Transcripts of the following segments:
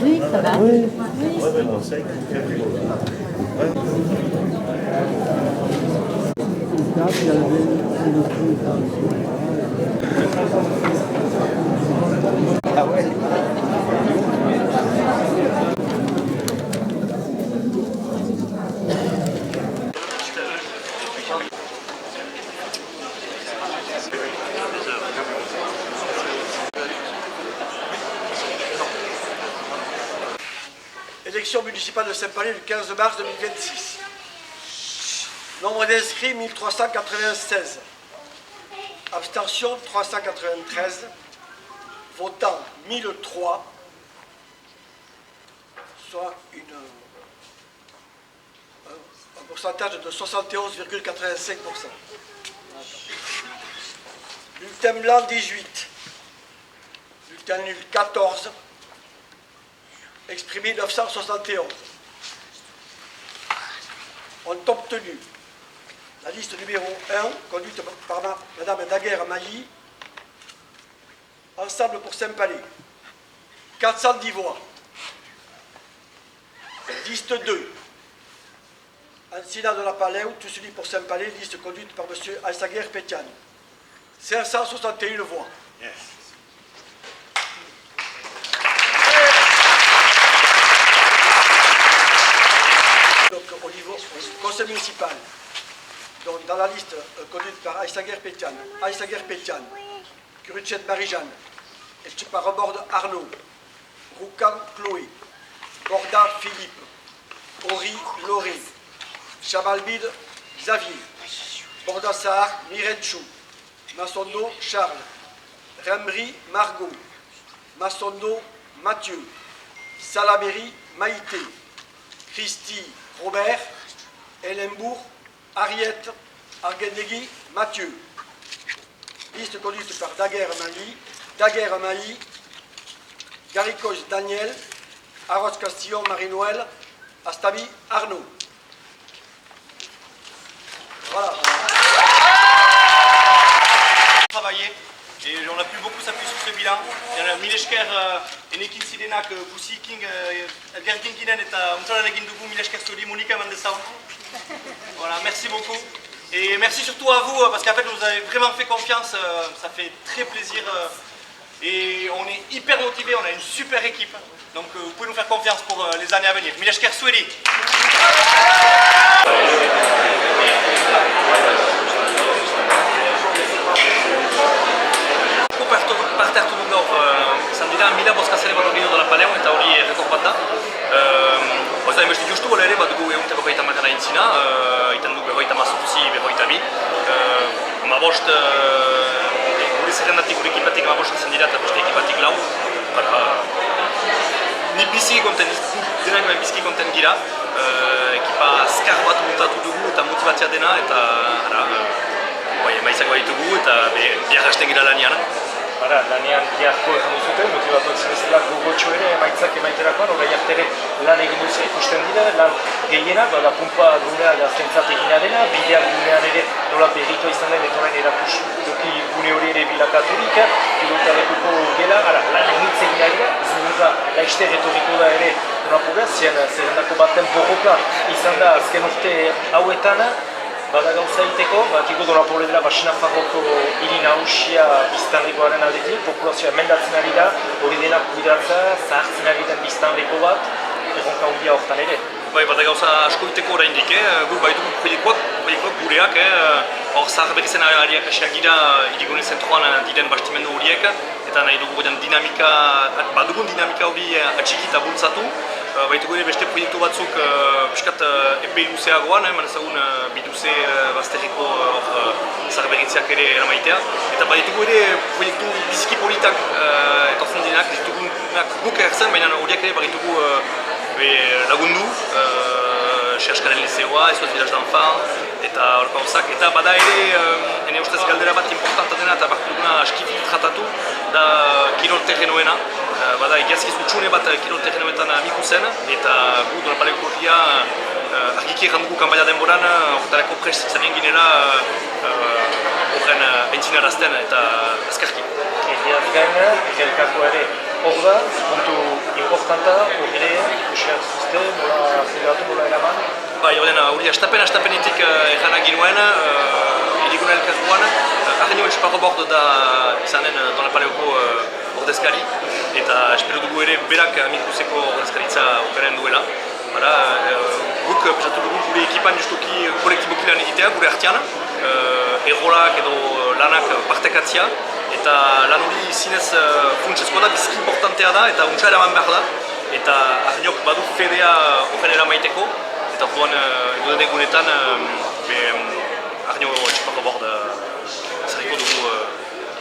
Oui, ça va. Oui. Ah ouais. Élection municipale de Saint-Palais le 15 mars 2026. Nombre d'inscrits 1396. Abstention 393. Votants 1003. Soit un pourcentage de 71,85%. Bulletin blanc 18. Bulletin nul 14. Exprimé 971. Ont obtenu la liste numéro 1, conduite par Mme Daguerre-Mailly, Ensemble pour Saint-Palais, 410 voix. Liste 2, Ancina de la Paléo, Tous unis pour Saint-Palais, liste conduite par M. Aïssaguer-Pétian, 561 voix. Yes. Donc au niveau du conseil municipal, donc dans la liste conduite par Aïssaguer-Pétian, Curutchet Marie-Jeanne, Etchipa Reborde Arnaud, Roucan Chloé, Borda Philippe, Ori Loré, Chabalbide Xavier, Borda Sahar Mirenchou, Massondo Charles, Rembry Margot, Massondo Mathieu, Salaberry Maïté, Christy Robert, Ellenbourg, Ariette, Arguendegui, Mathieu. Liste conduite par Daguerre-Mailly, Garicos Daniel, Arros Castillon Marie-Noël, Astabi Arnaud. Voilà. Travailler et on a pu beaucoup s'appuyer sur ce bilan. Il y a Milesker enekin zirenak guzikin elgarrekin ginen eta ontzaren egin dugu Milesker zuri Monika Mandesau. Voilà, merci beaucoup. Et merci surtout à vous parce qu'en fait vous avez vraiment fait confiance, ça fait très plaisir et on est hyper motivés, on a une super équipe. Donc vous pouvez nous faire confiance pour les années à venir. Milesker zuri. Parte hartu dut gaur, izan dira, mila bozkazere bat hori dut Paléon eta hori errekor bat da. Ez da, emesti justu bole ere, bat dugu egunteko behoita magana intzina, iten du behoita mazutzi, behoita bi. Amabost, gure zerrendatik gure ekipatik amabost izan dira eta beste ekipatik lau. Ni biziki konten, denak ben biziki konten gira. Ekipa azkar bat montatu dugu eta motibatzea dena eta maizak baditugu eta bihar hasten gira lanian. Lanean biharko egin duzuten, motibatuak zinezela gogotxo ere emaitzak emaiterakoan, orai artere lan egin duzu ikusten dira, lan gehienak, bada pumpa gunea gaztentzat egina dena, bideak gunean ere nola berritoa izan den, eta horren erakustoki gune hori ere bilakaturik, pilotalekuko gela, lan egitz egin dira, zurra laizte retoriko da ere donapura, zerrendako baten borroka izan da azken urte hauetan, bada gauza egiteko, batiko Donapole dela Baxinafarroko hiri nagusia biztanlekoaren aldetik, populazioa emendatzen ari da, hori dena kuidatza, zahartzen ari den biztanleko bat, erronka hundia hortan ere. Bai, bada gauza asko egiteko oraindik, gu bai dugu proiektuak gureak, hor zahar berrizen asiak gira hirigune zentroan diren bastimendu horiek, eta nahi dugu dinamika, badugun dinamika hori atxiki eta bultzatu. baitugu ere beste proiektu batzuk piskat epe luzeagoan, ezagun biduze bazterriko zaharberritzeak ere eramaitea. Eta baitugu ere proiektu biziki politak etortzen direnak, ditugunak guk erzen, baina horiak ere baitugu lagundu, Sehaskaren Lizeoa, Ezoaz Village d'Enfant, eta horreka horzak. Eta bada ere, ene ustez galdera bat importanta dena eta bartu duguna askifit tratatu, da kirol terrenoena. Bada egiazkiz utxune bat kirol terrenoetan amiku zen, eta gu Dona Paleko herria argiki errandugu kanpaia denboran, horretarako prest zanen ginela horren entzinarazten eta azkarki. Egiaz gaina, elkarko ere hor da, puntu importanta, hor ere, usiak zuzte, nola zidatu, nola eraman? Bai, hori astapenetik erranak ginuen, irigune elkarkoan, Arnio Esparro Bord da izanen Dona Paleoko ordezkari, eta espero dugu ere berak amikuseko ordezkaritza okaren duela. Guk pesatu dugu gure ekipan justuki kolektiboki lan egitea, gure artean, errolak edo lanak partekatzia, eta lan hori zinez funtsezkoa da, biziki importantea da, eta untsa eraman behar da, eta Arniok badu fedea horren eramaiteko, eta joan edo egunetan Arnio Esparro Bord zerriko dugu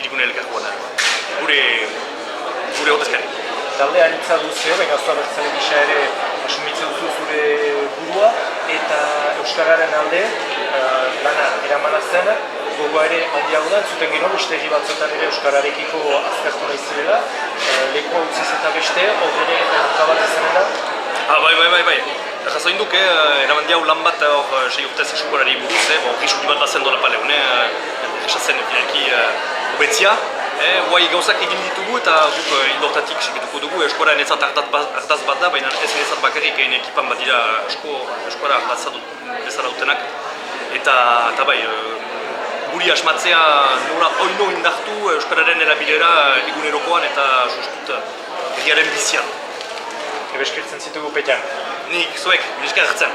irigune elkarkoan, gure ordezkari. Talde anitza duzio, baina oso abertzale gisa ere asumitzen duzu zure burua, eta Euskararen alde lana eramana zen, gogoa ere handiago da, entzuten gero beste batzuetan ere Euskararekiko azkartu nahi zirela, lekua utziz eta beste, hor ere erronka bat izanen da? Bai. Jasoin duk, eraman diau lan bat hor 6 urtez eskolari buruz, risuri bat bazen Dona Paleon, esatzen finalki hobetzia. Guai gauzak egin ditugu eta guk indortatik segituko dugu, eskuara netzat hartaz bat da, baina ez netzat bakarrik egin ekipan bat dira eskuara hartaz bezala dutenak. Eta bai, guri asmatzea nola oino indartu euskararen erabilera egunerokoan eta sustut herriaren bizian. Ebeskertzen zitugu Petian. Nik, zuek, bilesker hartzen.